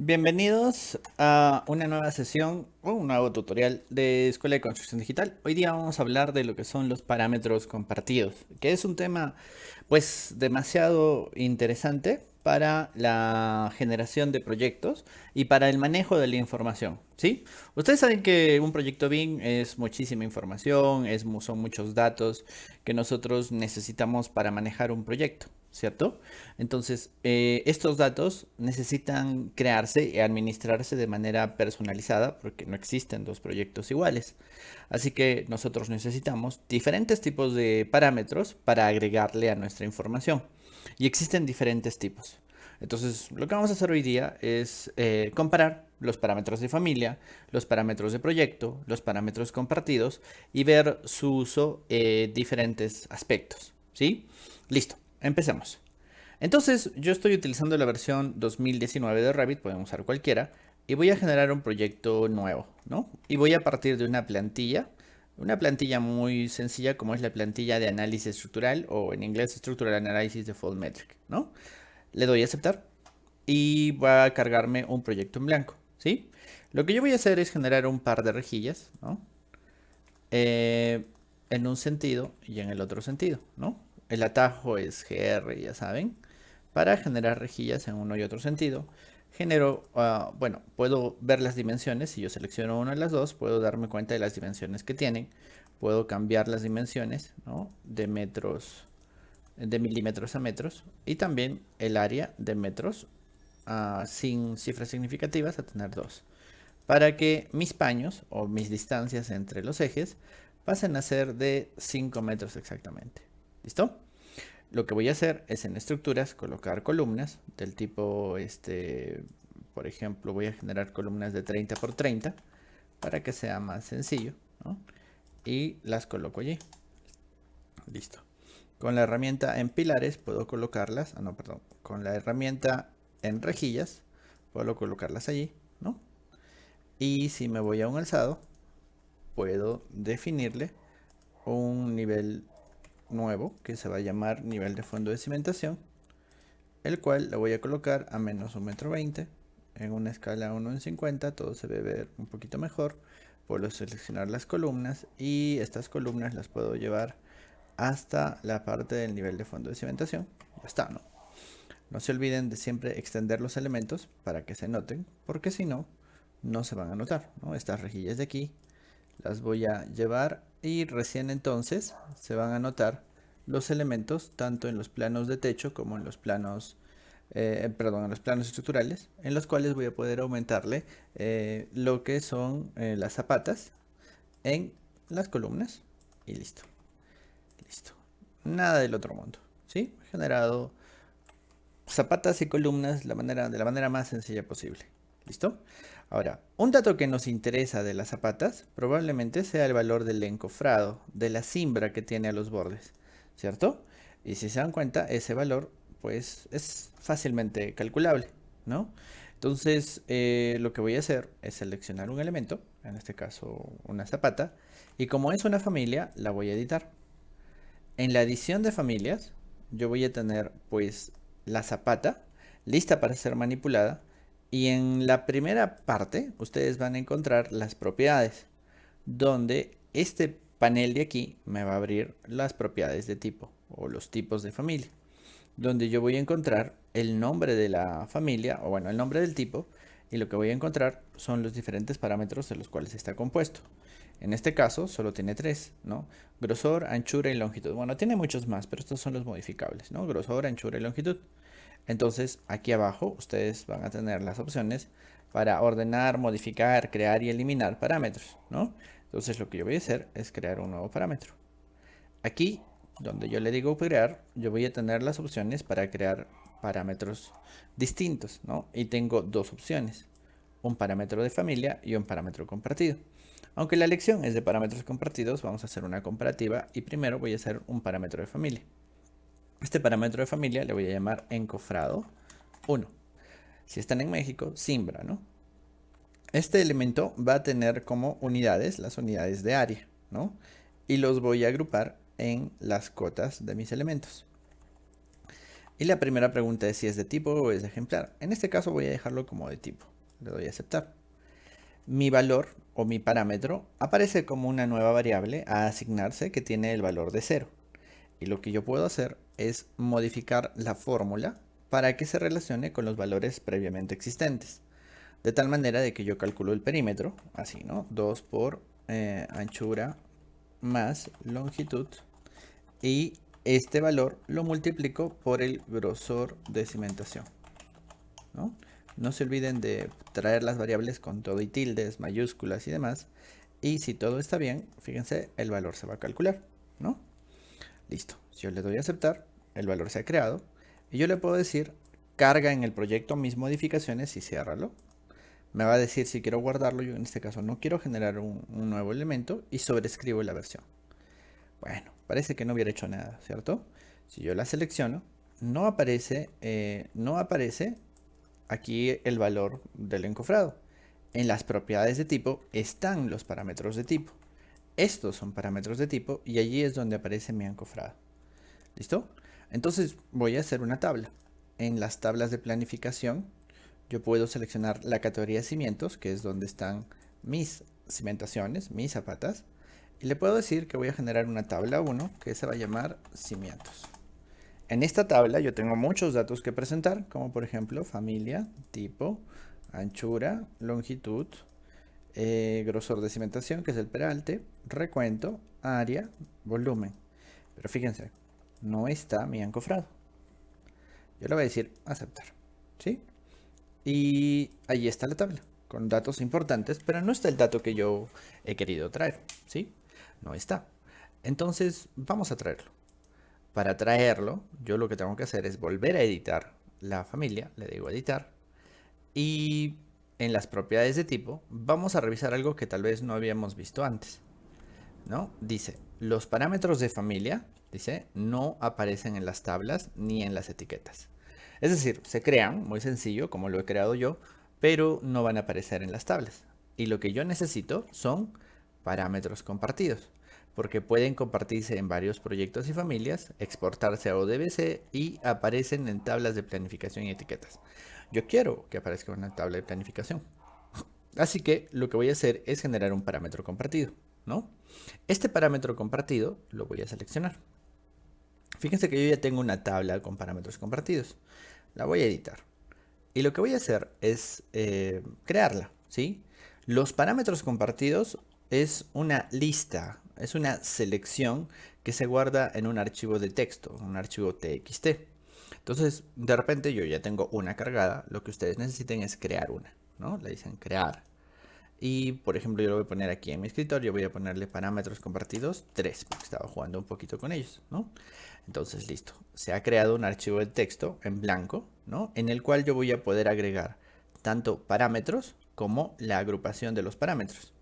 Bienvenidos a una nueva sesión o un nuevo tutorial de Escuela de Construcción Digital. Hoy día vamos a hablar de lo que son los parámetros compartidos, que es un tema pues demasiado interesante para la generación de proyectos y para el manejo de la información, ¿sí? Ustedes saben que un proyecto BIM es muchísima información, son muchos datos que nosotros necesitamos para manejar un proyecto, ¿cierto? Entonces, estos datos necesitan crearse y administrarse de manera personalizada porque no existen dos proyectos iguales. Así que nosotros necesitamos diferentes tipos de parámetros para agregarle a nuestra información. Y existen diferentes tipos. Entonces, lo que vamos a hacer hoy día es comparar los parámetros de familia, los parámetros de proyecto, los parámetros compartidos y ver su uso en diferentes aspectos. ¿Sí? Listo, empecemos. Entonces, yo estoy utilizando la versión 2019 de Revit, pueden usar cualquiera, y voy a generar un proyecto nuevo, ¿no? Y voy a partir de una plantilla muy sencilla como es la plantilla de análisis estructural o en inglés Structural Analysis de Default Metric, ¿no? Le doy a aceptar y va a cargarme un proyecto en blanco, ¿sí? Lo que yo voy a hacer es generar un par de rejillas, ¿no? Eh, en un sentido y en el otro sentido, ¿no? El atajo es GR, ya saben. Para generar rejillas en uno y otro sentido, bueno, puedo ver las dimensiones. Si yo selecciono una de las dos, puedo darme cuenta de las dimensiones que tienen. Puedo cambiar las dimensiones, ¿no? De metros, de milímetros a metros. Y también el área de metros sin cifras significativas a tener dos para que mis paños o mis distancias entre los ejes pasen a ser de 5 metros exactamente. ¿Listo? Lo que voy a hacer es en estructuras colocar columnas del tipo, por ejemplo, voy a generar columnas de 30 por 30 para que sea más sencillo, ¿no? Y las coloco allí. Listo. Con la herramienta en pilares puedo colocarlas, no, perdón, con la herramienta en rejillas puedo colocarlas allí, ¿no? Y si me voy a un alzado, puedo definirle un nivel nuevo que se va a llamar nivel de fondo de cimentación, el cual le voy a colocar a menos 1,20 m en una escala 1:50. Todo se debe ver un poquito mejor. Puedo seleccionar las columnas y estas columnas las puedo llevar hasta la parte del nivel de fondo de cimentación. Ya está, ¿no? No se olviden de siempre extender los elementos para que se noten, porque si no, no se van a notar, ¿no? Estas rejillas de aquí las voy a llevar y recién entonces se van a notar los elementos tanto en los planos de techo como en los planos, perdón, en los planos estructurales, en los cuales voy a poder aumentarle lo que son las zapatas en las columnas y listo, listo. Nada del otro mundo, ¿sí? He generado zapatas y columnas de la manera más sencilla posible. ¿Listo? Ahora, un dato que nos interesa de las zapatas probablemente sea el valor del encofrado, de la cimbra que tiene a los bordes, ¿cierto? Y si se dan cuenta, ese valor pues es fácilmente calculable, ¿no? Entonces, lo que voy a hacer es seleccionar un elemento, en este caso una zapata, y como es una familia, la voy a editar. En la edición de familias, yo voy a tener pues la zapata lista para ser manipulada y en la primera parte ustedes van a encontrar las propiedades, donde este panel de aquí me va a abrir las propiedades de tipo o los tipos de familia, donde yo voy a encontrar el nombre de la familia o bueno, el nombre del tipo y lo que voy a encontrar son los diferentes parámetros de los cuales está compuesto. En este caso solo tiene tres, ¿no? Grosor, anchura y longitud. Bueno, tiene muchos más, pero estos son los modificables, ¿no? Grosor, anchura y longitud. Entonces, aquí abajo ustedes van a tener las opciones para ordenar, modificar, crear y eliminar parámetros, ¿no? Entonces, lo que yo voy a hacer es crear un nuevo parámetro. Aquí, donde yo le digo crear, yo voy a tener las opciones para crear parámetros distintos, ¿no? Y tengo dos opciones, un parámetro de familia y un parámetro compartido. Aunque la lección es de parámetros compartidos, vamos a hacer una comparativa y primero voy a hacer un parámetro de familia. Este parámetro de familia le voy a llamar encofrado 1. Si están en México, Simbra, ¿no? Este elemento va a tener como unidades las unidades de área, ¿no? Y los voy a agrupar en las cotas de mis elementos. Y la primera pregunta es si es de tipo o es de ejemplar. En este caso voy a dejarlo como de tipo. le doy a aceptar. Mi valor o mi parámetro aparece como una nueva variable a asignarse que tiene el valor de 0. Y lo que yo puedo hacer es modificar la fórmula para que se relacione con los valores previamente existentes. De tal manera de que yo calculo el perímetro, así, ¿no? 2 por anchura más longitud. Y este valor lo multiplico por el grosor de cimentación, ¿no? No se olviden de traer las variables con todo y tildes, mayúsculas y demás. Y si todo está bien, fíjense, el valor se va a calcular, ¿no? Listo. Si yo le doy a aceptar, el valor se ha creado. Y yo le puedo decir, carga en el proyecto mis modificaciones y ciérralo. Me va a decir si quiero guardarlo. Yo en este caso no quiero generar un nuevo elemento y sobrescribo la versión. Bueno, parece que no hubiera hecho nada, ¿cierto? Si yo la selecciono, no aparece aquí el valor del encofrado. En las propiedades de tipo están los parámetros de tipo. Estos son parámetros de tipo y allí es donde aparece mi encofrado. ¿Listo? Entonces voy a hacer una tabla. En las tablas de planificación yo puedo seleccionar la categoría cimientos, que es donde están mis cimentaciones, mis zapatas. Y le puedo decir que voy a generar una tabla 1 que se va a llamar cimientos. En esta tabla yo tengo muchos datos que presentar, como por ejemplo familia, tipo, anchura, longitud, grosor de cimentación, que es el peralte, recuento, área, volumen. Pero fíjense, no está mi encofrado. Yo le voy a decir aceptar, ¿sí? Y ahí está la tabla, con datos importantes, pero no está el dato que yo he querido traer, ¿sí? No está. Entonces, vamos a traerlo. Para traerlo, yo lo que tengo que hacer es volver a editar la familia, le digo editar, y en las propiedades de tipo vamos a revisar algo que tal vez no habíamos visto antes, ¿no? Dice, los parámetros de familia, dice, no aparecen en las tablas ni en las etiquetas. Es decir, se crean, muy sencillo, como lo he creado yo, pero no van a aparecer en las tablas. Y lo que yo necesito son parámetros compartidos, porque pueden compartirse en varios proyectos y familias, exportarse a ODBC y aparecen en tablas de planificación y etiquetas. Yo quiero que aparezca una tabla de planificación. Así que lo que voy a hacer es generar un parámetro compartido, ¿no? Este parámetro compartido lo voy a seleccionar. Fíjense que yo ya tengo una tabla con parámetros compartidos. La voy a editar. Y lo que voy a hacer es crearla, ¿sí? Los parámetros compartidos es una lista, es una selección que se guarda en un archivo de texto, un archivo TXT. Entonces, de repente yo ya tengo una cargada, lo que ustedes necesiten es crear una, ¿no? Le dicen crear. Y por ejemplo, yo lo voy a poner aquí en mi escritorio, voy a ponerle parámetros compartidos 3, porque estaba jugando un poquito con ellos, ¿no? Entonces, listo. Se ha creado un archivo de texto en blanco, ¿no? En el cual yo voy a poder agregar tanto parámetros como la agrupación de los parámetros.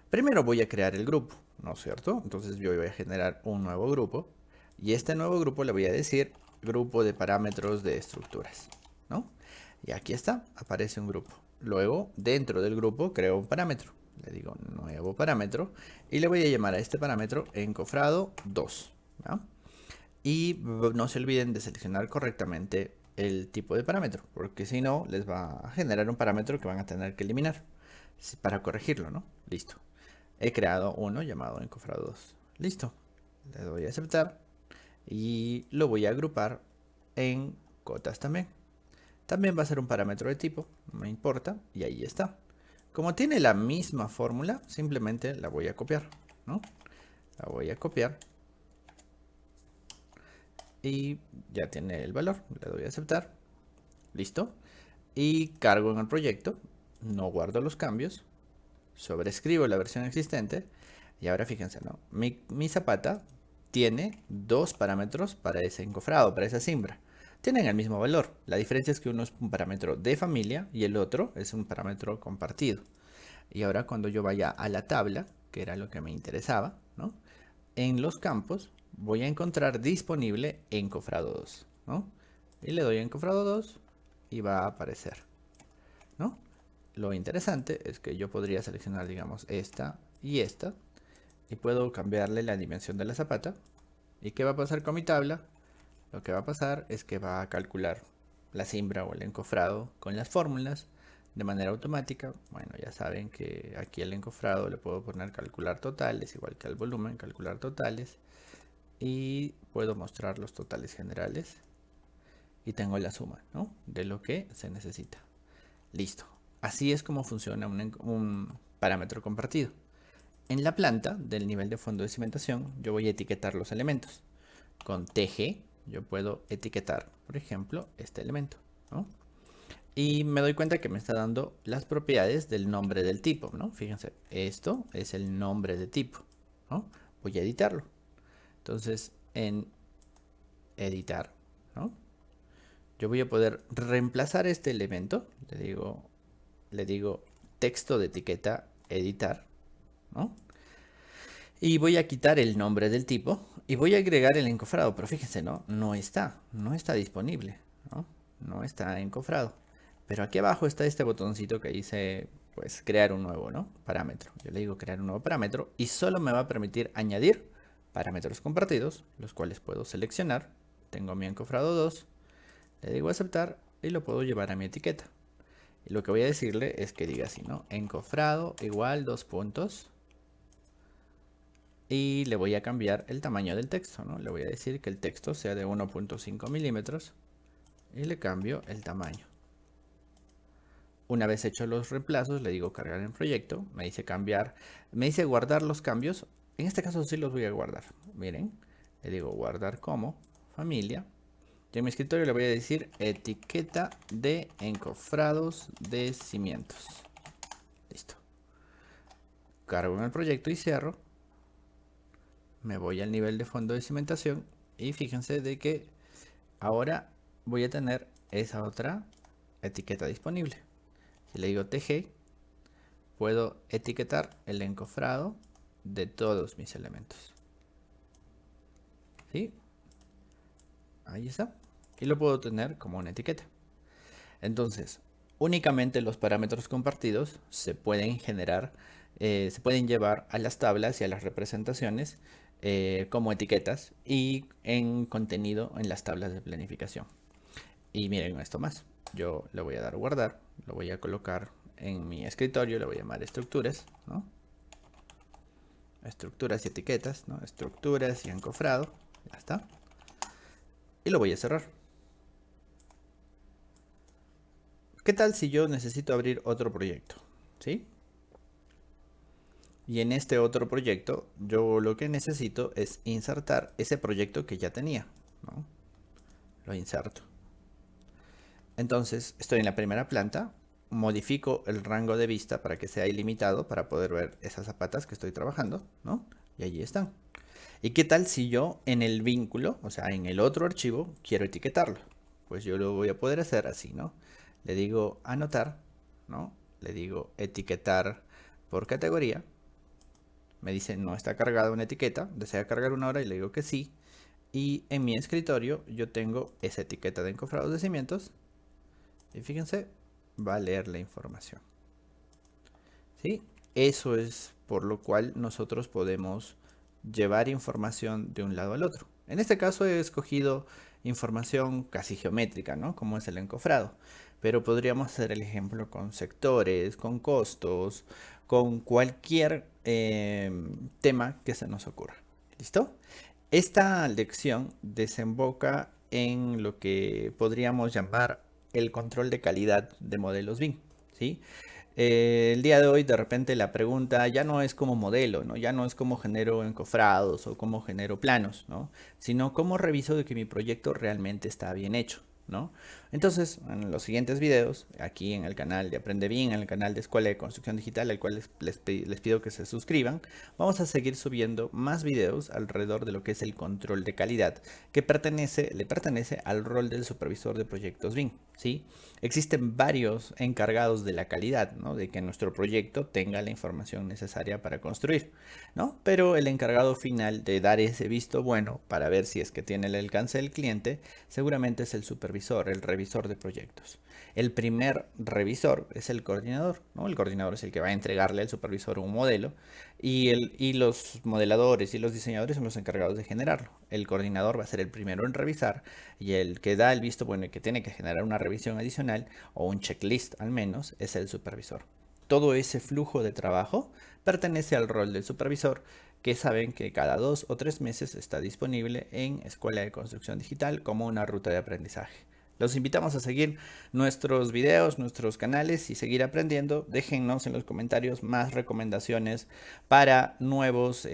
Primero voy a crear el grupo, ¿no es cierto? Entonces yo voy a generar un nuevo grupo y este nuevo grupo le voy a decir grupo de parámetros de estructuras, ¿no? Y aquí está, aparece un grupo. Luego, dentro del grupo, creo un parámetro. Le digo nuevo parámetro y le voy a llamar a este parámetro encofrado 2, ¿no? Y no se olviden de seleccionar correctamente el tipo de parámetro, porque si no, les va a generar un parámetro que van a tener que eliminar para corregirlo, ¿no? Listo. He creado uno llamado encofrado 2. Listo. Le doy a aceptar y lo voy a agrupar en cotas también. También va a ser un parámetro de tipo, no me importa, y ahí está. Como tiene la misma fórmula, simplemente la voy a copiar, ¿no? La voy a copiar y ya tiene el valor. Le doy a aceptar. Listo. Y cargo en el proyecto. No guardo los cambios. Sobrescribo la versión existente. Y ahora fíjense, ¿no? Mi zapata tiene dos parámetros para ese encofrado, para esa cimbra. Tienen el mismo valor. La diferencia es que uno es un parámetro de familia y el otro es un parámetro compartido. Y ahora cuando yo vaya a la tabla, que era lo que me interesaba, ¿no? En los campos voy a encontrar disponible encofrado 2, ¿no? Y le doy a encofrado 2 y va a aparecer, ¿no? Lo interesante es que yo podría seleccionar, digamos, esta y puedo cambiarle la dimensión de la zapata. ¿Y qué va a pasar con mi tabla? Lo que va a pasar es que va a calcular la cimbra o el encofrado con las fórmulas de manera automática. Bueno, ya saben que aquí el encofrado le puedo poner calcular totales, igual que al volumen, calcular totales. Y puedo mostrar los totales generales. Y tengo la suma, ¿no?, de lo que se necesita. Listo. Así es como funciona un parámetro compartido. En la planta del nivel de fondo de cimentación, yo voy a etiquetar los elementos. Con TG yo puedo etiquetar, por ejemplo, este elemento, ¿no? Y me doy cuenta que me está dando las propiedades del nombre del tipo, ¿no? Fíjense, esto es el nombre de tipo, ¿no? Voy a editarlo. Entonces, en editar, ¿no?, yo voy a poder reemplazar este elemento. Le digo texto de etiqueta editar, ¿no? Y voy a quitar el nombre del tipo y voy a agregar el encofrado. Pero fíjense, no está disponible, ¿no? No está encofrado. Pero aquí abajo está este botoncito que dice, pues, crear un nuevo, ¿no?, parámetro. Yo le digo crear un nuevo parámetro y solo me va a permitir añadir parámetros compartidos, los cuales puedo seleccionar. Tengo mi encofrado 2, le digo aceptar y lo puedo llevar a mi etiqueta. Y lo que voy a decirle es que diga así, ¿no?, encofrado igual 2 puntos. Y le voy a cambiar el tamaño del texto, ¿no? Le voy a decir que el texto sea de 1.5 milímetros y le cambio el tamaño. Una vez hecho los reemplazos, le digo cargar en proyecto, me dice cambiar, me dice guardar los cambios. En este caso sí los voy a guardar. Miren, le digo guardar como familia. Y en mi escritorio le voy a decir etiqueta de encofrados de cimientos. Listo. Cargo en el proyecto y cierro. Me voy al nivel de fondo de cimentación y fíjense de que ahora voy a tener esa otra etiqueta disponible. Si le digo TG, puedo etiquetar el encofrado de todos mis elementos. ¿Sí? Ahí está. Y lo puedo tener como una etiqueta. Entonces, únicamente los parámetros compartidos se pueden generar, se pueden llevar a las tablas y a las representaciones como etiquetas y en contenido en las tablas de planificación. Y miren esto más. Yo le voy a dar guardar, lo voy a colocar en mi escritorio, le voy a llamar estructuras, ¿no? Estructuras y etiquetas, ¿no? Estructuras y encofrado, ya está. Y lo voy a cerrar. ¿Qué tal si yo necesito abrir otro proyecto? ¿Sí? Y en este otro proyecto, yo lo que necesito es insertar ese proyecto que ya tenía, ¿no? Lo inserto. Entonces, estoy en la primera planta, modifico el rango de vista para que sea ilimitado para poder ver esas zapatas que estoy trabajando, ¿no? Y allí están. ¿Y qué tal si yo en el vínculo, o sea, en el otro archivo, quiero etiquetarlo? Pues yo lo voy a poder hacer así, ¿no? Le digo anotar, ¿no? Le digo etiquetar por categoría. Me dice no está cargada una etiqueta, desea cargar una ahora y le digo que sí. Y en mi escritorio yo tengo esa etiqueta de encofrados de cimientos. Y fíjense, va a leer la información. ¿Sí? Eso es por lo cual nosotros podemos llevar información de un lado al otro. En este caso he escogido información casi geométrica, ¿no?, como es el encofrado. Pero podríamos hacer el ejemplo con sectores, con costos, con cualquier tema que se nos ocurra. ¿Listo? Esta lección desemboca en lo que podríamos llamar el control de calidad de modelos BIM, ¿sí? El día de hoy de repente la pregunta ya no es como modelo, ¿no? Ya no es cómo genero encofrados o cómo genero planos, ¿no? Sino cómo reviso de que mi proyecto realmente está bien hecho, ¿no? Entonces, en los siguientes videos, aquí en el canal de Aprende Bien, en el canal de Escuela de Construcción Digital, al cual les pido que se suscriban, vamos a seguir subiendo más videos alrededor de lo que es el control de calidad, que le pertenece al rol del supervisor de proyectos BIM, ¿sí? Existen varios encargados de la calidad, ¿no?, de que nuestro proyecto tenga la información necesaria para construir, ¿no? Pero el encargado final de dar ese visto bueno para ver si es que tiene el alcance del cliente, seguramente es el supervisor supervisor, el revisor de proyectos. El primer revisor es el coordinador, ¿no? El coordinador es el que va a entregarle al supervisor un modelo y los modeladores y los diseñadores son los encargados de generarlo. El coordinador va a ser el primero en revisar y el que da el visto bueno y que tiene que generar una revisión adicional o un checklist al menos es el supervisor. Todo ese flujo de trabajo pertenece al rol del supervisor, que saben que cada 2 o 3 meses está disponible en Escuela de Construcción Digital como una ruta de aprendizaje. Los invitamos a seguir nuestros videos, nuestros canales y seguir aprendiendo. Déjennos en los comentarios más recomendaciones para nuevos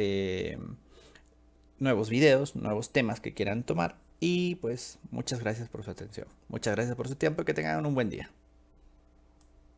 videos, nuevos temas que quieran tomar. Y pues muchas gracias por su atención. Muchas gracias por su tiempo y que tengan un buen día.